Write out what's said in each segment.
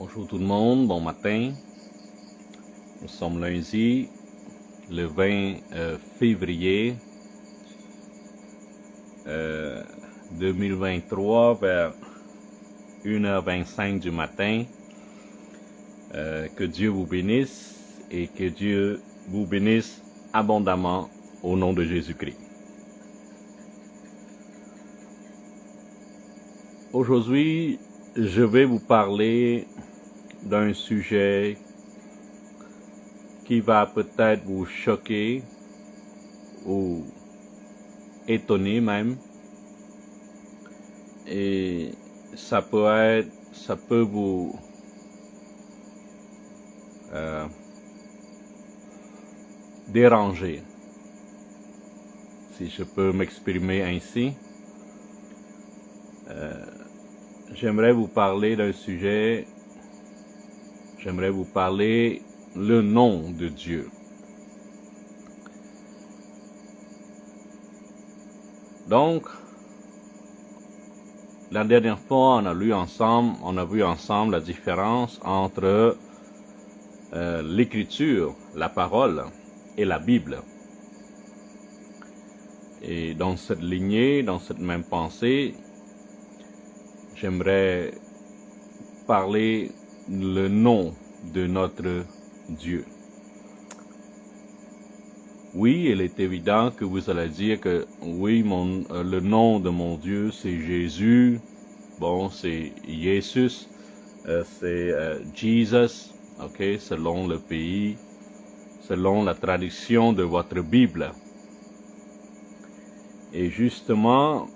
Bonjour tout le monde, bon matin. Nous sommes lundi, le 20 février 2023 vers 1h25 du matin. Que Dieu vous bénisse et que Dieu vous bénisse abondamment au nom de Jésus-Christ. Aujourd'hui, je vais vous parler d'un sujet qui va peut-être vous choquer ou étonner même. Et ça peut vous déranger, si je peux m'exprimer ainsi. J'aimerais vous parler d'un sujet, j'aimerais vous parler le nom de Dieu. Donc, la dernière fois, on a vu ensemble la différence entre l'écriture, la parole et la Bible. Et dans cette lignée, dans cette même pensée, j'aimerais parler le nom de notre Dieu. Oui, il est évident que vous allez dire que oui, le nom de mon Dieu, c'est Jésus. Bon, c'est Jesus, c'est Jesus, ok, selon le pays, selon la tradition de votre Bible. Et justement,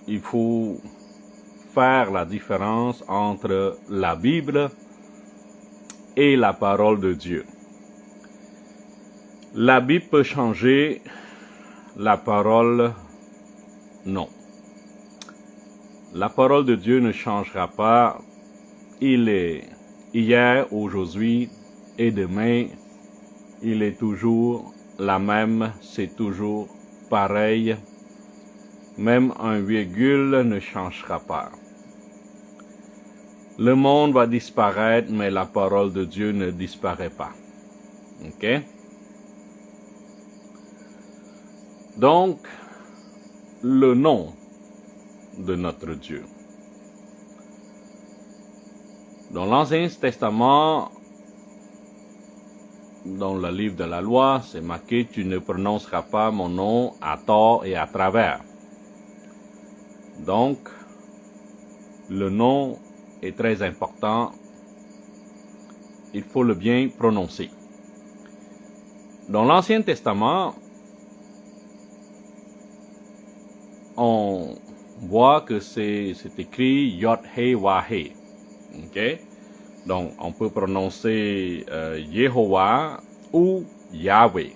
il faut faire la différence entre la Bible et la parole de Dieu. La Bible peut changer, la parole, non. La parole de Dieu ne changera pas. Il est hier, aujourd'hui et demain. Il est toujours la même, c'est toujours pareil. Même un virgule ne changera pas. Le monde va disparaître, mais la parole de Dieu ne disparaît pas. Ok? Donc, le nom de notre Dieu. Dans l'Ancien Testament, dans le livre de la loi, c'est marqué « Tu ne prononceras pas mon nom à tort et à travers ». Donc, le nom est très important. Il faut le bien prononcer. Dans l'Ancien Testament, on voit que c'est écrit Yod-Hé-Wah-Hé. Okay? Donc, on peut prononcer Yehovah ou Yahweh,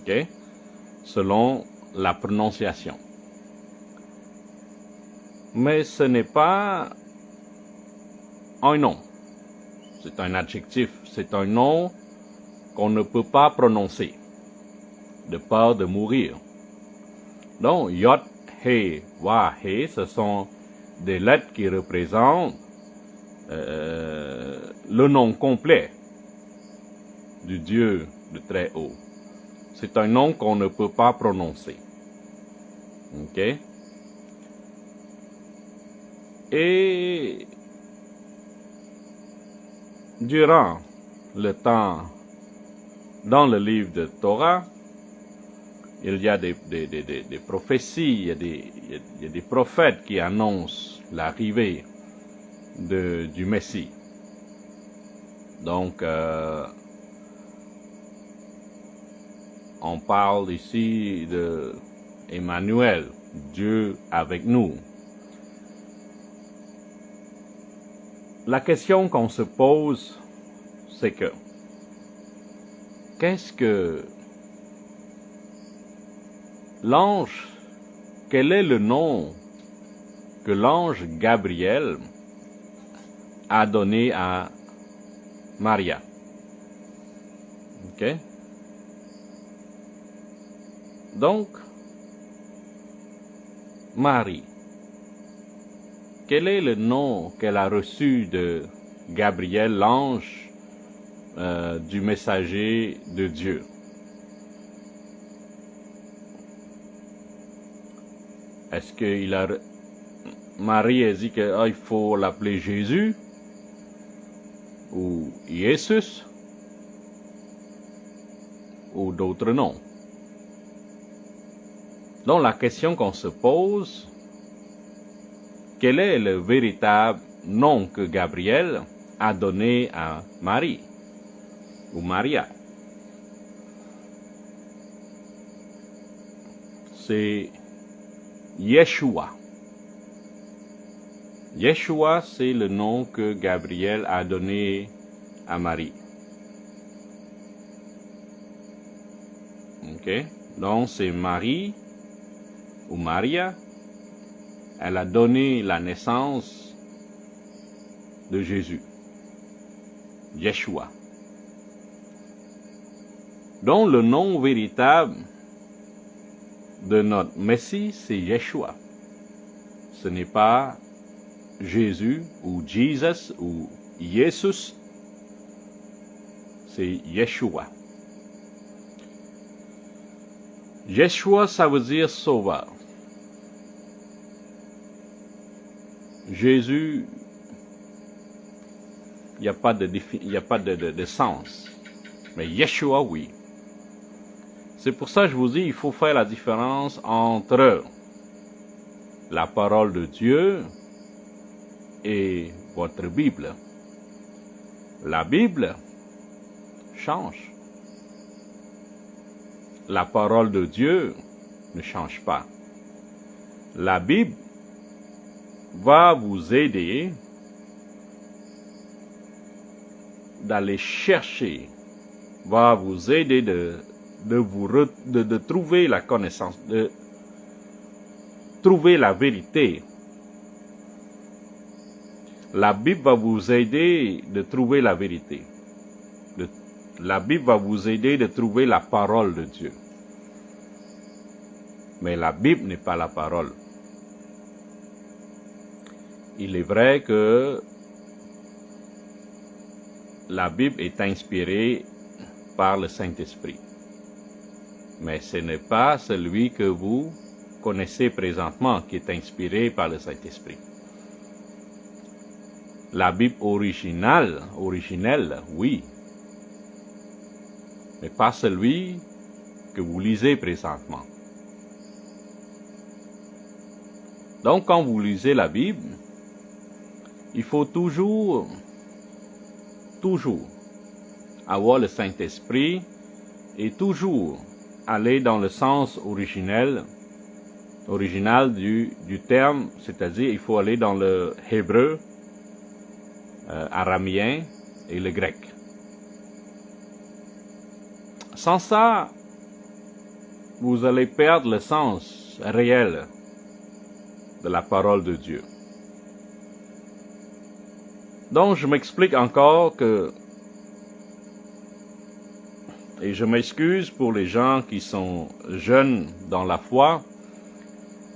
okay? Selon la prononciation. Mais ce n'est pas un nom. C'est un adjectif. C'est un nom qu'on ne peut pas prononcer, de peur de mourir. Donc, Yod, He, Wah, He, ce sont des lettres qui représentent le nom complet du Dieu de très haut. C'est un nom qu'on ne peut pas prononcer. Ok? Et durant le temps, dans le livre de Torah, il y a des prophéties, il y a des prophètes qui annoncent l'arrivée du Messie. Donc, on parle ici de Emmanuel, Dieu avec nous. La question qu'on se pose, c'est que, qu'est-ce que l'ange, quel est le nom que l'ange Gabriel a donné à Maria? Ok? Donc, Marie. quel est le nom qu'elle a reçu de Gabriel, l'ange du messager de Dieu? Est-ce qu'il a... Marie a dit qu'il faut l'appeler Jésus ou Jésus ou d'autres noms? Donc la question qu'on se pose, quel est le véritable nom que Gabriel a donné à Marie ou Maria? C'est Yeshua. Yeshua, c'est le nom que Gabriel a donné à Marie. Ok? Donc c'est Marie ou Maria. Elle a donné la naissance de Jésus. Yeshua. Donc le nom véritable de notre Messie, c'est Yeshua. Ce n'est pas Jésus ou Jesus ou Jesus, c'est Yeshua. Yeshua, ça veut dire sauveur. Jésus, il n'y a pas de sens. Mais Yeshua, oui. C'est pour ça que je vous dis, il faut faire la différence entre la parole de Dieu et votre Bible. La Bible change. La parole de Dieu ne change pas. La Bible va vous aider d'aller chercher, va vous aider de trouver la connaissance, de trouver la vérité. La Bible va vous aider de trouver la vérité. La Bible va vous aider de trouver la parole de Dieu. Mais la Bible n'est pas la parole. Il est vrai que la Bible est inspirée par le Saint-Esprit. Mais ce n'est pas celui que vous connaissez présentement qui est inspiré par le Saint-Esprit. La Bible originelle, oui. Mais pas celui que vous lisez présentement. Donc, quand vous lisez la Bible, il faut toujours avoir le Saint-Esprit et toujours aller dans le sens original du terme, c'est-à-dire il faut aller dans le hébreu, araméen et le grec. Sans ça, vous allez perdre le sens réel de la parole de Dieu. Donc, je m'explique encore et je m'excuse pour les gens qui sont jeunes dans la foi,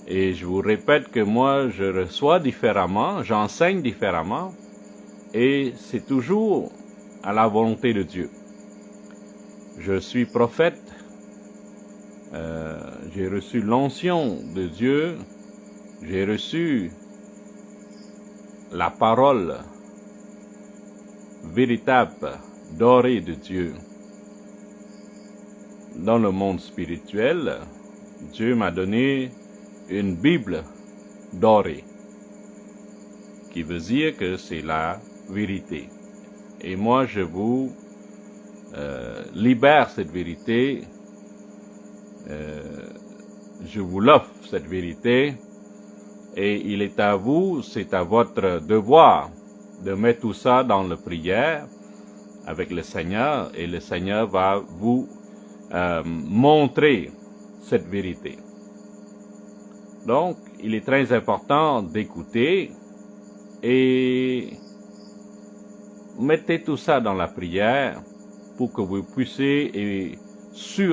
et je vous répète que moi, je reçois différemment, j'enseigne différemment, et c'est toujours à la volonté de Dieu. Je suis prophète, j'ai reçu l'onction de Dieu, j'ai reçu la parole véritable, dorée de Dieu. Dans le monde spirituel, Dieu m'a donné une Bible dorée, qui veut dire que c'est la vérité. Et moi, je vous libère cette vérité, je vous l'offre cette vérité, et il est à vous, c'est à votre devoir de mettre tout ça dans la prière avec le Seigneur, et le Seigneur va vous montrer cette vérité. Donc, il est très important d'écouter et mettez tout ça dans la prière pour que vous puissiez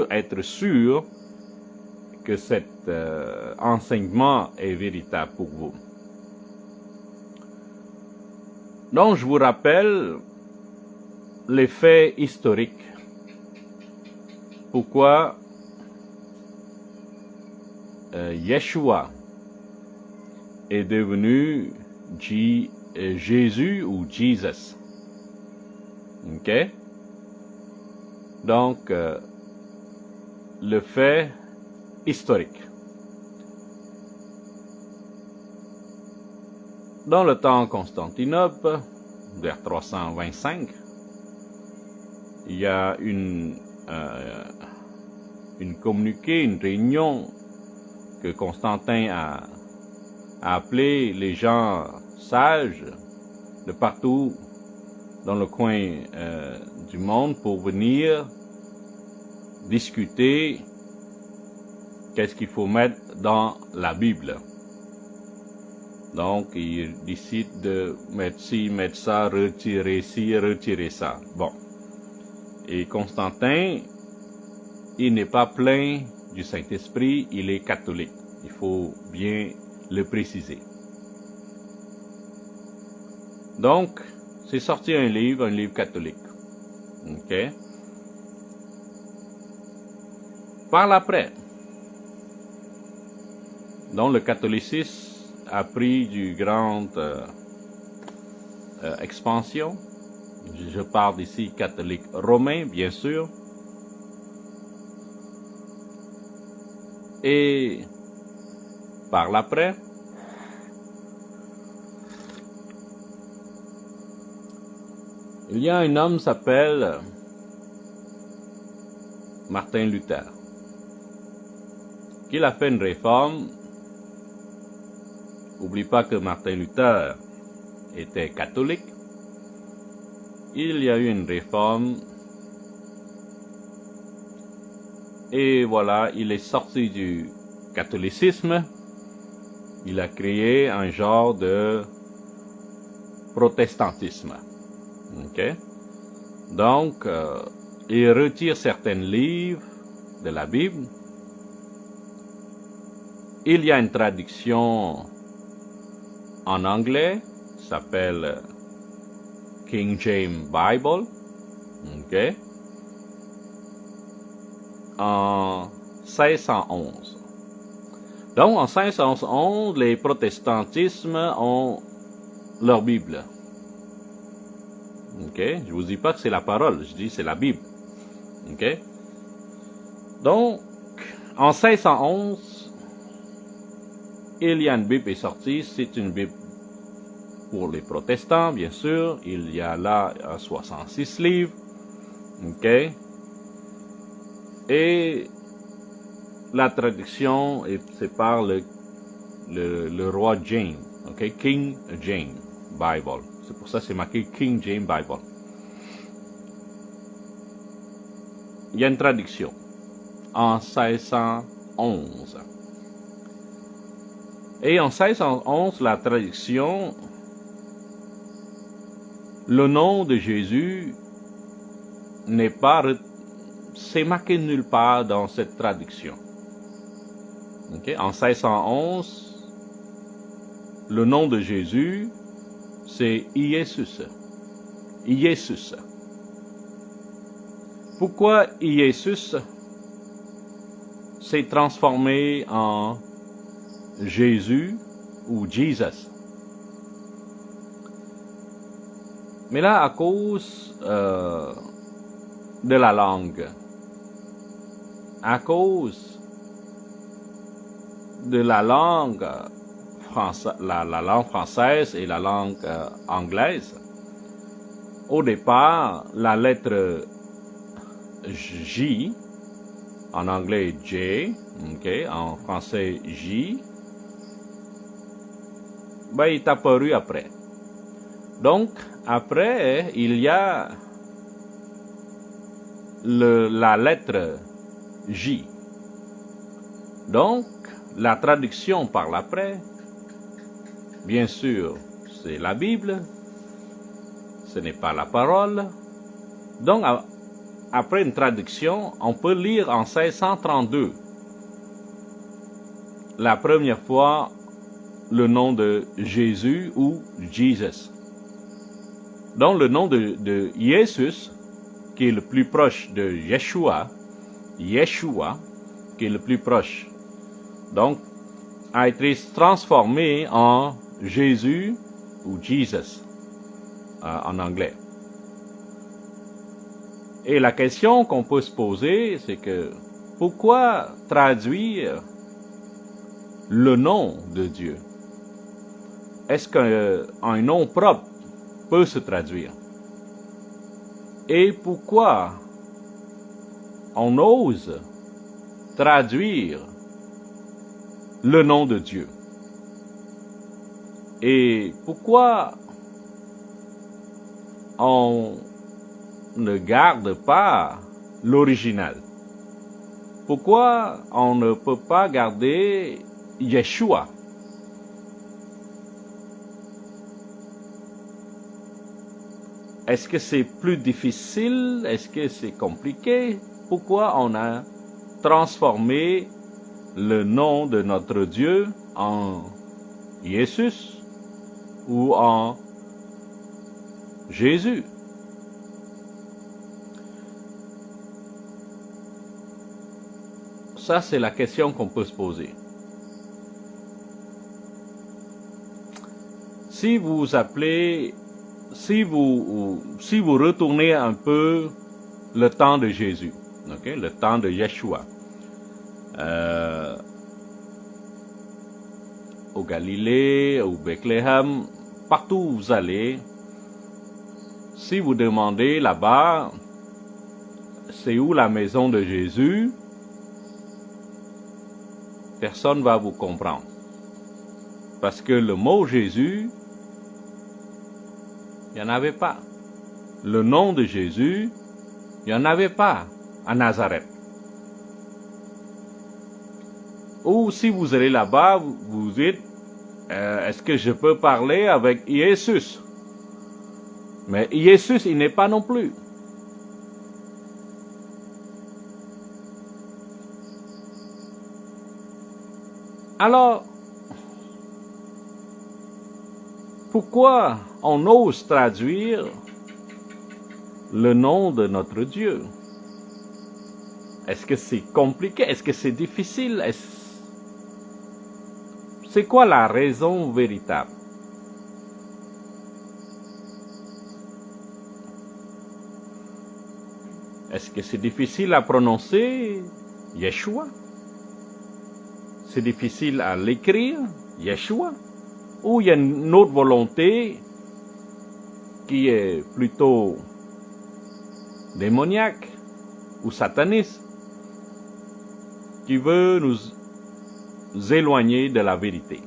être sûr que cet enseignement est véritable pour vous. Donc, je vous rappelle les faits historiques. Pourquoi Yeshua est devenu Jésus ou Jesus. OK? Donc, le fait historique. Dans le temps de Constantinople, vers 325, il y a une communiqué, une réunion que Constantin a appelé les gens sages de partout dans le coin du monde pour venir discuter qu'est-ce qu'il faut mettre dans la Bible. Donc, il décide de mettre ci, mettre ça, retirer ci, retirer ça. Bon. Et Constantin, il n'est pas plein du Saint-Esprit, il est catholique. Il faut bien le préciser. Donc, c'est sorti un livre catholique. OK? Par l'après, dont le catholicisme a pris du grande expansion. Je parle d'ici catholique romain, bien sûr. Et par l'après, il y a un homme qui s'appelle Martin Luther, qui a fait une réforme. N'oublie pas que Martin Luther était catholique. Il y a eu une réforme. Et voilà, il est sorti du catholicisme. Il a créé un genre de protestantisme. OK? Donc, il retire certains livres de la Bible. Il y a une traduction en anglais, s'appelle King James Bible, OK? En 1611. Donc, en 1611, les protestantismes ont leur Bible. OK? Je vous dis pas que c'est la parole, je dis c'est la Bible. OK? Donc, en 1611, il y a une Bible est sortie, c'est une Bible pour les protestants, bien sûr. Il y a là 66 livres. OK? Et la traduction, c'est par le roi James. OK? King James Bible. C'est pour ça que c'est marqué King James Bible. Il y a une traduction en 1611. Et en 1611, la traduction, le nom de Jésus n'est pas, c'est marqué nulle part dans cette traduction. Okay? En 1611, le nom de Jésus, c'est Jésus. Jésus. Pourquoi Jésus s'est transformé en Jésus ou Jesus? Mais là, à cause de la langue, à cause de la langue la langue française et la langue anglaise, au départ, la lettre J, en anglais J, okay, en français J, ben, il est apparu après. Donc, après, il y a la lettre J. Donc, la traduction par l'après, bien sûr, c'est la Bible, ce n'est pas la parole. Donc, après une traduction, on peut lire en 1632, la première fois, le nom de Jésus ou Jesus. Donc le nom de Jésus, qui est le plus proche de Yeshua, Yeshua, qui est le plus proche, donc a été transformé en Jésus ou Jesus en anglais. Et la question qu'on peut se poser, c'est que pourquoi traduire le nom de Dieu? Est-ce qu'un nom propre peut se traduire? Et pourquoi on ose traduire le nom de Dieu? Et pourquoi on ne garde pas l'original? Pourquoi on ne peut pas garder Yeshua? Est-ce que c'est plus difficile? Est-ce que c'est compliqué? Pourquoi on a transformé le nom de notre Dieu en Jésus ou en Jésus? Ça, c'est la question qu'on peut se poser. Si vous appelez, si vous retournez un peu le temps de Jésus, okay, le temps de Yeshua, au Galilée, au Bethléem, partout où vous allez, si vous demandez là-bas, c'est où la maison de Jésus, personne ne va vous comprendre. Parce que le mot Jésus, il n'y en avait pas. Le nom de Jésus, il n'y en avait pas à Nazareth. Ou si vous allez là-bas, vous dites, est-ce que je peux parler avec Jésus? Mais Jésus, il n'est pas non plus. Alors, pourquoi on ose traduire le nom de notre Dieu? Est-ce que c'est compliqué? Est-ce que c'est difficile? C'est quoi la raison véritable? Est-ce que c'est difficile à prononcer Yeshua? C'est difficile à l'écrire Yeshua? Ou il y a une autre volonté qui est plutôt démoniaque ou sataniste, qui veut nous éloigner de la vérité,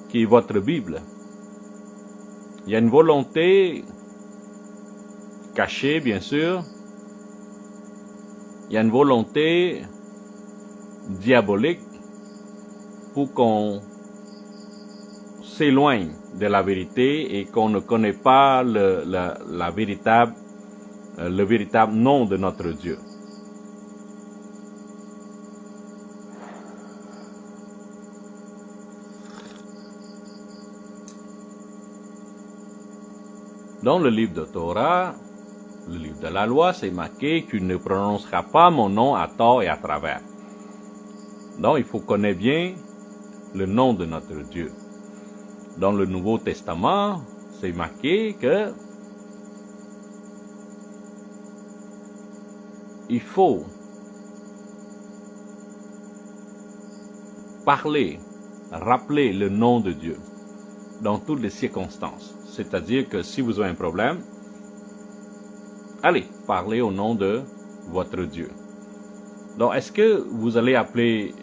qui est votre Bible. Il y a une volonté cachée, bien sûr. Il y a une volonté diabolique pour qu'on s'éloigne de la vérité et qu'on ne connaît pas le véritable nom de notre Dieu. Dans le livre de Torah, le livre de la loi, c'est marqué « Tu ne prononceras pas mon nom à tort et à travers ». Donc, il faut connaître bien le nom de notre Dieu. Dans le Nouveau Testament, c'est marqué que il faut parler, rappeler le nom de Dieu dans toutes les circonstances. C'est-à-dire que si vous avez un problème, allez, parlez au nom de votre Dieu. Donc, est-ce que vous allez appeler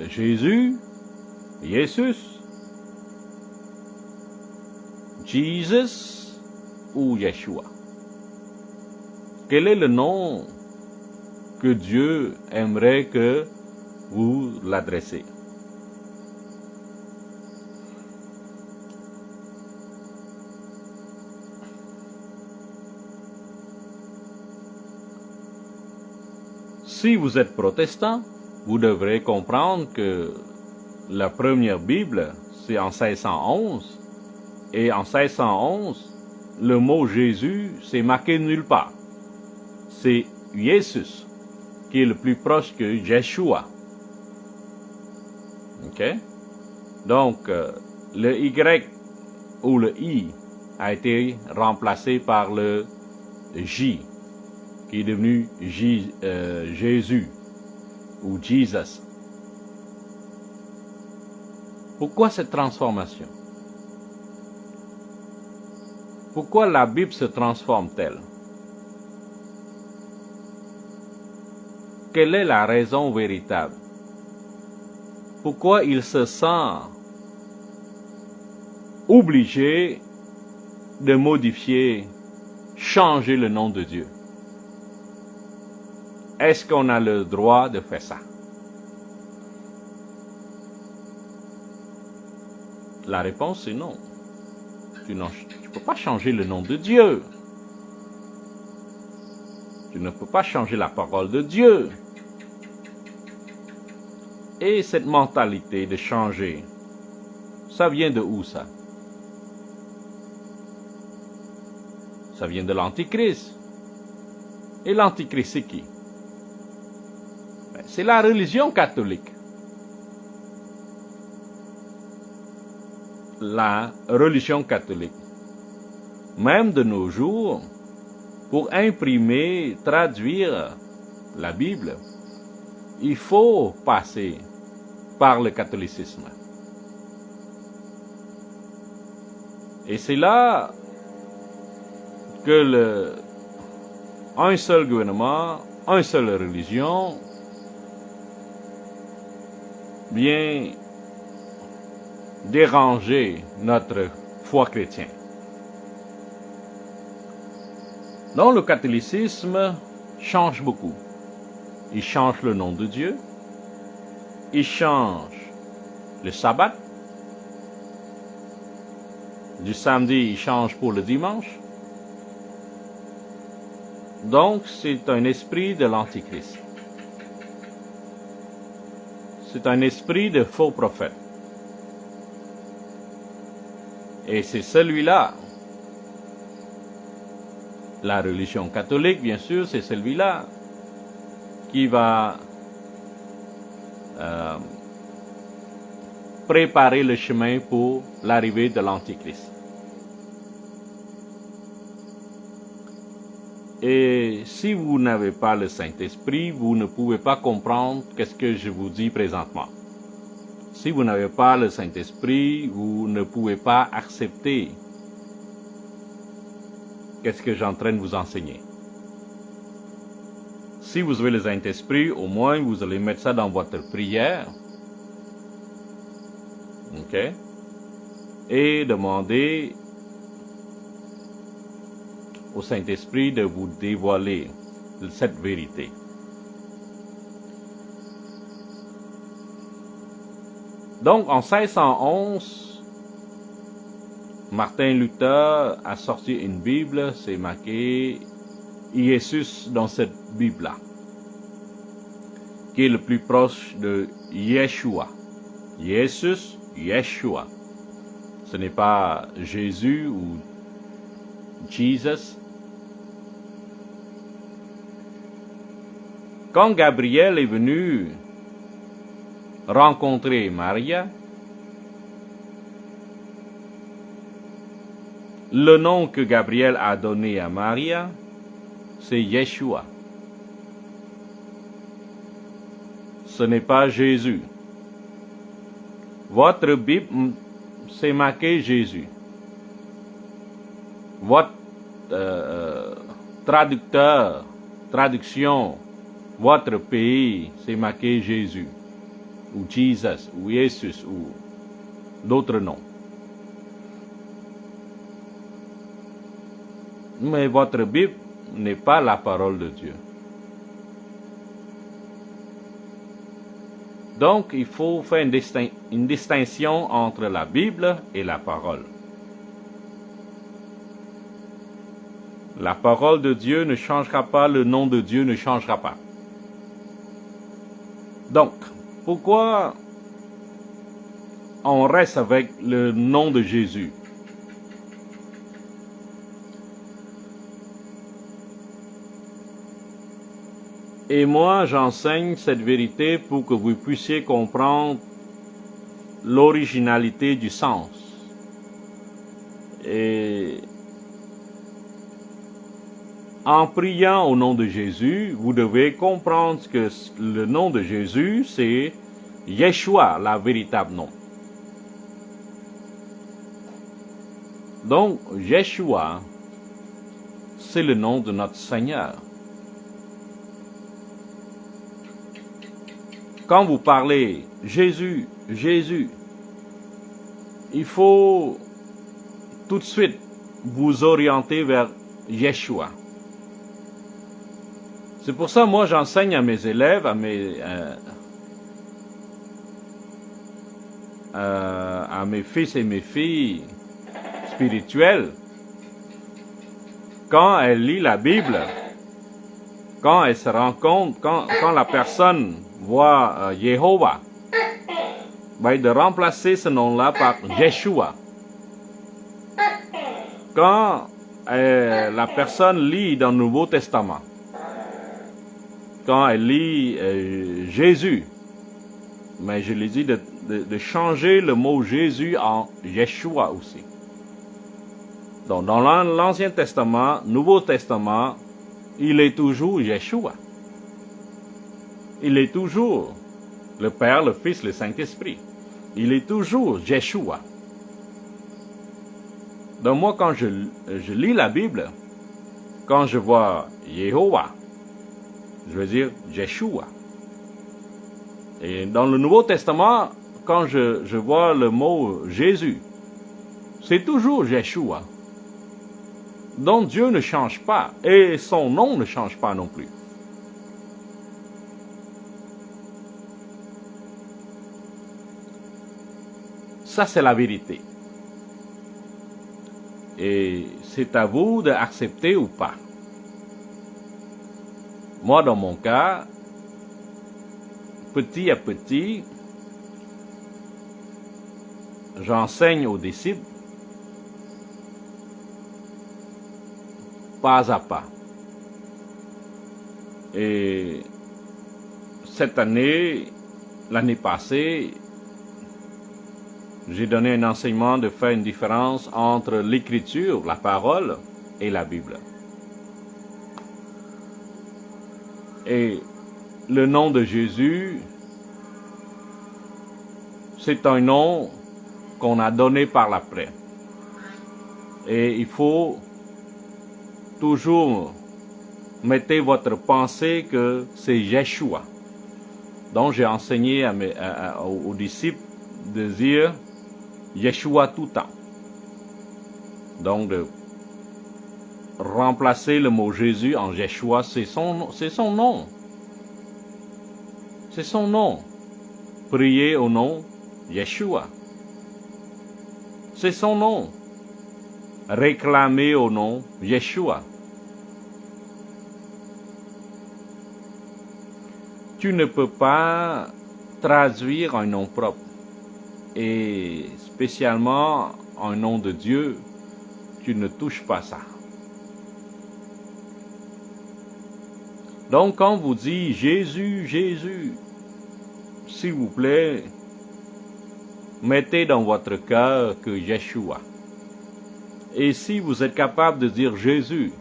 Jésus, Jésus, Jesus ou Yeshua? Quel est le nom que Dieu aimerait que vous l'adressez? Si vous êtes protestant, vous devrez comprendre que la première Bible, c'est en 1611, Et en 1611, le mot Jésus, c'est marqué nulle part. C'est Jésus qui est le plus proche que Yeshua. OK? Donc, le Y ou le I a été remplacé par le J, qui est devenu Jésus ou Jesus. Pourquoi cette transformation? Pourquoi la Bible se transforme-t-elle? Quelle est la raison véritable? Pourquoi il se sent obligé de modifier, changer le nom de Dieu? Est-ce qu'on a le droit de faire ça? La réponse est non. Tu ne peux pas changer le nom de Dieu. Tu ne peux pas changer la parole de Dieu. Et cette mentalité de changer, ça vient de où ça? Ça vient de l'Antichrist. Et l'Antichrist, c'est qui? C'est la religion catholique. La religion catholique. Même de nos jours, pour imprimer, traduire la Bible, il faut passer par le catholicisme. Et c'est là que un seul gouvernement, une seule religion vient déranger notre foi chrétienne. Donc le catholicisme change beaucoup. Il change le nom de Dieu, il change le sabbat, du samedi il change pour le dimanche. Donc c'est un esprit de l'Antichrist. C'est un esprit de faux prophète. Et c'est celui-là, la religion catholique, bien sûr, c'est celui-là qui va préparer le chemin pour l'arrivée de l'Antichrist. Et si vous n'avez pas le Saint-Esprit, vous ne pouvez pas comprendre ce que je vous dis présentement. Si vous n'avez pas le Saint-Esprit, vous ne pouvez pas accepter ce que j'ai en train de vous enseigner. Si vous avez le Saint-Esprit, au moins vous allez mettre ça dans votre prière. OK? Et demander au Saint-Esprit de vous dévoiler cette vérité. Donc, en 1611, Martin Luther a sorti une Bible, c'est marqué Jésus dans cette Bible-là, qui est le plus proche de Yeshua. Jésus, Yeshua. Ce n'est pas Jésus ou Jesus. Quand Gabriel est venu rencontrer Maria, le nom que Gabriel a donné à Maria, c'est Yeshua. Ce n'est pas Jésus. Votre Bible, c'est marqué Jésus. Votre traduction, votre pays, c'est marqué Jésus, ou Jesus, ou Jesus, ou d'autres noms. Mais votre Bible n'est pas la parole de Dieu. Donc, il faut faire une distinction entre la Bible et la parole. La parole de Dieu ne changera pas, le nom de Dieu ne changera pas. Donc, pourquoi on reste avec le nom de Jésus? Et moi, j'enseigne cette vérité pour que vous puissiez comprendre l'originalité du sens. Et en priant au nom de Jésus, vous devez comprendre que le nom de Jésus, c'est Yeshua, la véritable nom. Donc, Yeshua, c'est le nom de notre Seigneur. Quand vous parlez Jésus, Jésus, il faut tout de suite vous orienter vers Yeshua. C'est pour ça, moi, j'enseigne à mes élèves, à mes fils et mes filles spirituels, quand elle lit la Bible, quand elle se rend compte, quand la personne voit Jéhovah, de remplacer ce nom-là par Yeshua. Quand la personne lit dans le Nouveau Testament, quand elle lit Jésus, mais je lui dis de changer le mot Jésus en Yeshua aussi. Donc, dans l'Ancien Testament, Nouveau Testament, il est toujours Yeshua. Il est toujours le Père, le Fils, le Saint-Esprit. Il est toujours Yeshua. Donc moi, quand je lis la Bible, quand je vois Jéhovah, je veux dire Yeshua. Et dans le Nouveau Testament, quand je vois le mot Jésus, c'est toujours Yeshua. Donc Dieu ne change pas et son nom ne change pas non plus. Ça, c'est la vérité. Et c'est à vous d'accepter ou pas. Moi, dans mon cas, petit à petit, j'enseigne aux disciples pas à pas. Et cette année, l'année passée, j'ai donné un enseignement de faire une différence entre l'écriture, la parole, et la Bible. Et le nom de Jésus, c'est un nom qu'on a donné par l'après. Et il faut toujours mettre votre pensée que c'est Yeshua. Donc j'ai enseigné aux disciples de dire Yeshua tout le temps. Donc de remplacer le mot Jésus en Yeshua, c'est son nom. C'est son nom. Priez au nom Yeshua. C'est son nom. Réclamer au nom Yeshua. Tu ne peux pas traduire un nom propre. Et spécialement un nom de Dieu, tu ne touches pas ça. Donc quand vous dites Jésus, Jésus, s'il vous plaît, mettez dans votre cœur que Yeshua. Et si vous êtes capable de dire Jésus,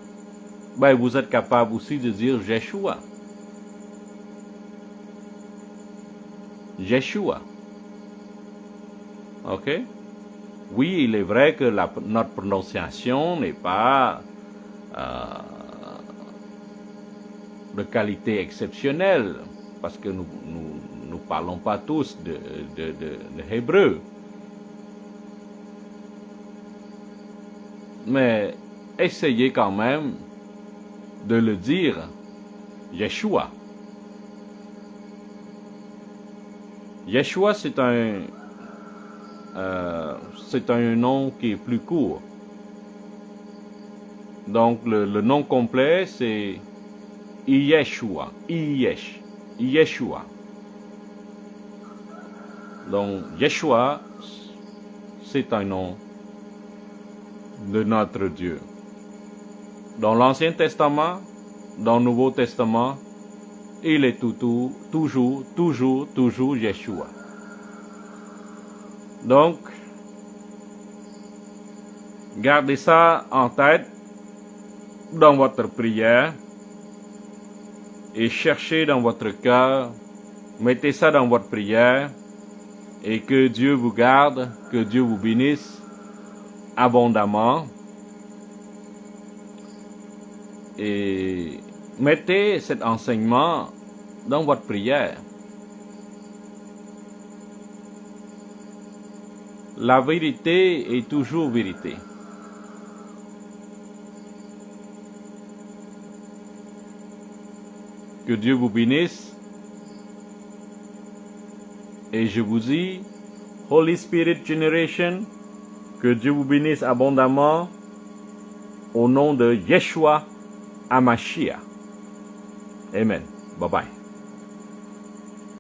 vous êtes capable aussi de dire Yeshua. Yeshua. Ok? Oui, il est vrai que notre prononciation n'est pas de qualité exceptionnelle, parce que nous parlons pas tous de hébreu. Mais essayez quand même de le dire, Yeshua. Yeshua, c'est un nom qui est plus court. Donc le nom complet, c'est Yeshua. Yeshua. Donc Yeshua, c'est un nom de notre Dieu. Dans l'Ancien Testament, dans le Nouveau Testament, il est toujours Yeshua. Donc, gardez ça en tête dans votre prière et cherchez dans votre cœur, mettez ça dans votre prière et que Dieu vous garde, que Dieu vous bénisse abondamment. Et mettez cet enseignement dans votre prière. La vérité est toujours vérité. Que Dieu vous bénisse. Et je vous dis, Holy Spirit Generation, que Dieu vous bénisse abondamment au nom de Yeshua HaMashiach. Amen. Bye bye.